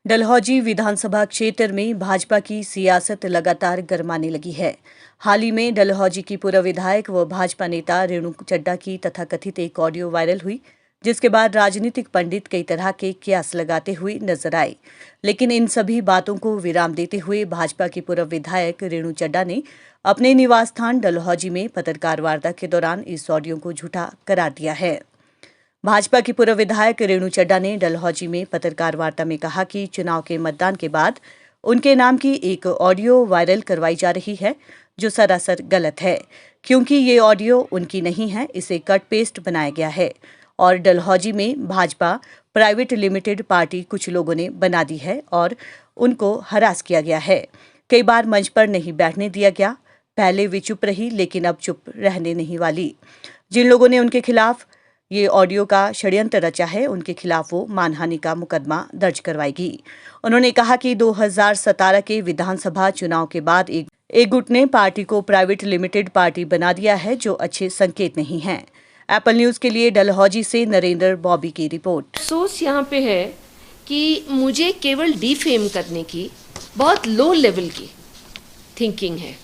डलहौजी विधानसभा क्षेत्र में भाजपा की सियासत लगातार गरमाने लगी है। हाल ही में डलहौजी की पूर्व विधायक व भाजपा नेता रेणु चड्ढा की तथाकथित एक ऑडियो वायरल हुई, जिसके बाद राजनीतिक पंडित कई तरह के कियास लगाते हुए नजर आए। लेकिन इन सभी बातों को विराम देते हुए भाजपा की पूर्व विधायक रेणु चड्ढा ने अपने निवास स्थान डलहौजी में पत्रकार वार्ता के दौरान इस ऑडियो को झूठा करार दिया है। भाजपा की पूर्व विधायक रेणु चड्ढा ने डलहौजी में पत्रकार वार्ता में कहा कि चुनाव के मतदान के बाद उनके नाम की एक ऑडियो वायरल करवाई जा रही है, जो सरासर गलत है, क्योंकि ये ऑडियो उनकी नहीं है, इसे कट पेस्ट बनाया गया है और डलहौजी में भाजपा प्राइवेट लिमिटेड पार्टी कुछ लोगों ने बना दी है और उनको हरास किया गया है। कई बार मंच पर नहीं बैठने दिया गया। पहले वे चुप रही, लेकिन अब चुप रहने नहीं वाली। जिन लोगों ने उनके खिलाफ ये ऑडियो का षड्यंत्र रचा है, उनके खिलाफ वो मानहानि का मुकदमा दर्ज करवाएगी। उन्होंने कहा कि 2017 के विधानसभा चुनाव के बाद एक गुट ने पार्टी को प्राइवेट लिमिटेड पार्टी बना दिया है, जो अच्छे संकेत नहीं है। एप्पल न्यूज के लिए डलहौजी से नरेंद्र बॉबी की रिपोर्ट। सोच यहाँ पे है कि मुझे केवल डिफेम करने की बहुत लो लेवल की थिंकिंग है,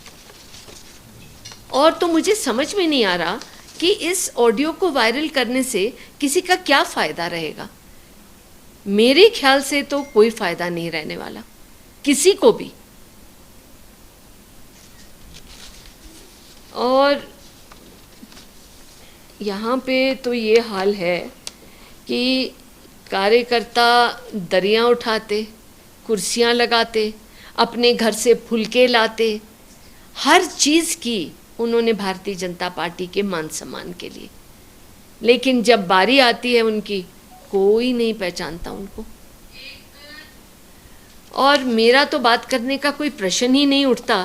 और तो मुझे समझ में नहीं आ रहा कि इस ऑडियो को वायरल करने से किसी का क्या फ़ायदा रहेगा। मेरे ख्याल से तो कोई फ़ायदा नहीं रहने वाला किसी को भी। और यहाँ पे तो ये हाल है कि कार्यकर्ता दरियाँ उठाते, कुर्सियाँ लगाते, अपने घर से फुलके लाते, हर चीज़ की उन्होंने भारतीय जनता पार्टी के मान सम्मान के लिए, लेकिन जब बारी आती है उनकी, कोई नहीं पहचानता उनको। और मेरा तो बात करने का कोई प्रश्न ही नहीं उठता,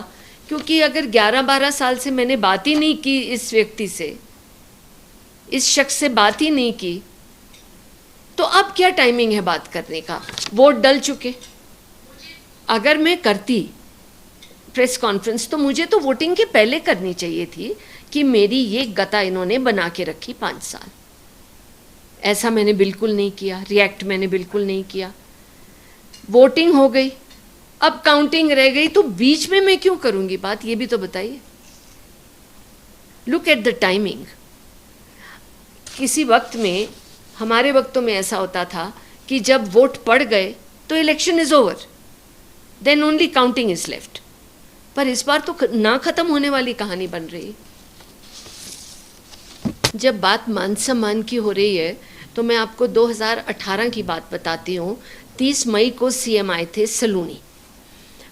क्योंकि अगर 11-12 साल से मैंने बात ही नहीं की इस व्यक्ति से, इस शख्स से बात ही नहीं की, तो अब क्या टाइमिंग है बात करने का। वोट डल चुके। अगर मैं करती प्रेस कॉन्फ्रेंस तो मुझे तो वोटिंग के पहले करनी चाहिए थी कि मेरी ये गता इन्होंने बना के रखी 5 साल। ऐसा मैंने बिल्कुल नहीं किया, रिएक्ट मैंने बिल्कुल नहीं किया। वोटिंग हो गई, अब काउंटिंग रह गई, तो बीच में मैं क्यों करूंगी बात, ये भी तो बताइए। Look at the timing. किसी वक्त में, हमारे वक्तों में ऐसा होता था कि जब वोट पड़ गए तो election is over, then only counting is left. पर इस बार तो ना खत्म होने वाली कहानी बन रही। जब बात मान सम्मान की हो रही है तो मैं आपको 2018 की बात बताती हूँ। 30 मई को सीएम आए थे सलूनी,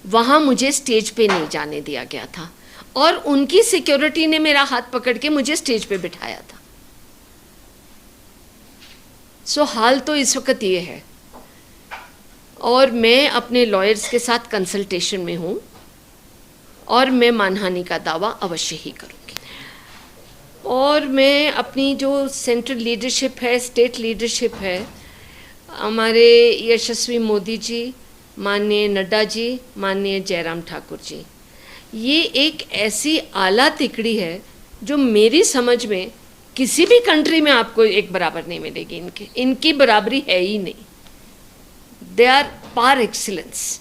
वहाँ मुझे स्टेज पे नहीं जाने दिया गया था और उनकी सिक्योरिटी ने मेरा हाथ पकड़ के मुझे स्टेज पे बिठाया था। सो हाल तो इस वक्त ये है, और मैं अपने लॉयर्स के साथ कंसल्टेशन में हूँ और मैं मानहानि का दावा अवश्य ही करूँगी। और मैं अपनी जो सेंट्रल लीडरशिप है, स्टेट लीडरशिप है, हमारे यशस्वी मोदी जी, माननीय नड्डा जी, माननीय जयराम ठाकुर जी, ये एक ऐसी आला तिकड़ी है जो मेरी समझ में किसी भी कंट्री में आपको एक बराबर नहीं मिलेगी। इनकी बराबरी है ही नहीं। They are par excellence.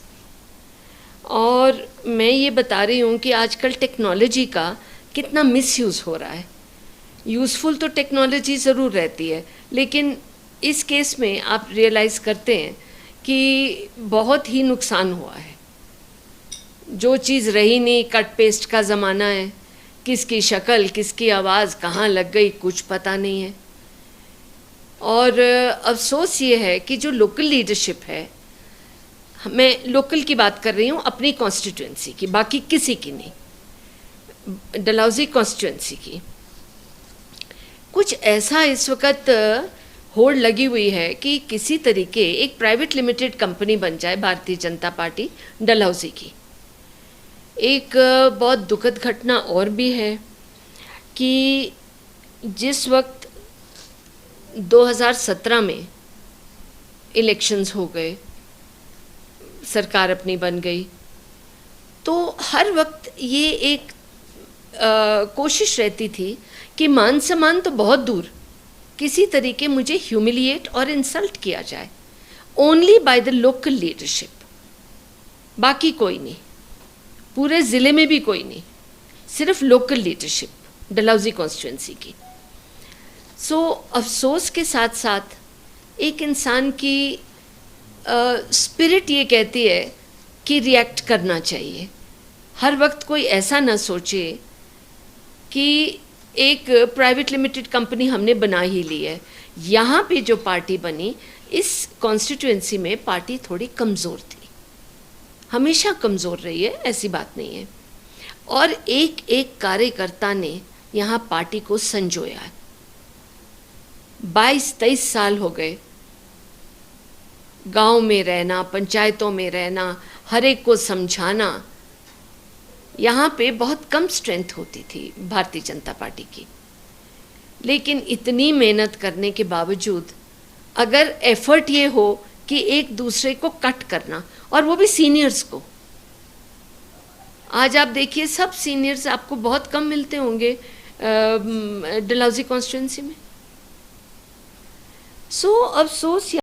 और मैं ये बता रही हूँ कि आजकल टेक्नोलॉजी का कितना मिसयूज़ हो रहा है। यूज़फुल तो टेक्नोलॉजी ज़रूर रहती है, लेकिन इस केस में आप रियलाइज़ करते हैं कि बहुत ही नुकसान हुआ है। जो चीज़ रही नहीं, कट पेस्ट का ज़माना है, किसकी शक्ल, किसकी आवाज़ कहाँ लग गई कुछ पता नहीं है। और अफसोस ये है कि जो लोकल लीडरशिप है, मैं लोकल की बात कर रही हूँ, अपनी कॉन्स्टिट्यूएंसी की, बाकी किसी की नहीं, डलहौजी कॉन्स्टिट्यूएंसी की, कुछ ऐसा इस वक्त होड़ लगी हुई है कि किसी तरीके एक प्राइवेट लिमिटेड कंपनी बन जाए भारतीय जनता पार्टी डलहौजी की। एक बहुत दुखद घटना और भी है कि जिस वक्त 2017 में इलेक्शंस हो गए, सरकार अपनी बन गई, तो हर वक्त ये एक कोशिश रहती थी कि मान सम्मान तो बहुत दूर, किसी तरीके मुझे ह्यूमिलिएट और इंसल्ट किया जाए only by the local leadership, बाकी कोई नहीं, पूरे ज़िले में भी कोई नहीं, सिर्फ लोकल लीडरशिप डलहौजी कॉन्स्टिट्यूंसी की। सो अफसोस के साथ साथ एक इंसान की स्पिरिट ये कहती है कि रिएक्ट करना चाहिए। हर वक्त कोई ऐसा ना सोचे कि एक प्राइवेट लिमिटेड कंपनी हमने बना ही ली है। यहाँ पे जो पार्टी बनी, इस कॉन्स्टिट्यूंसी में पार्टी थोड़ी कमज़ोर थी, हमेशा कमज़ोर रही है, ऐसी बात नहीं है। और एक एक कार्यकर्ता ने यहाँ पार्टी को संजोया है। 22-23 साल हो गए गांव में रहना, पंचायतों में रहना, हर एक को समझाना। यहाँ पे बहुत कम स्ट्रेंथ होती थी भारतीय जनता पार्टी की, लेकिन इतनी मेहनत करने के बावजूद अगर एफर्ट ये हो कि एक दूसरे को कट करना, और वो भी सीनियर्स को, आज आप देखिए सब सीनियर्स आपको बहुत कम मिलते होंगे डलहौजी कॉन्स्टिट्यूंसी में। सो अफसोस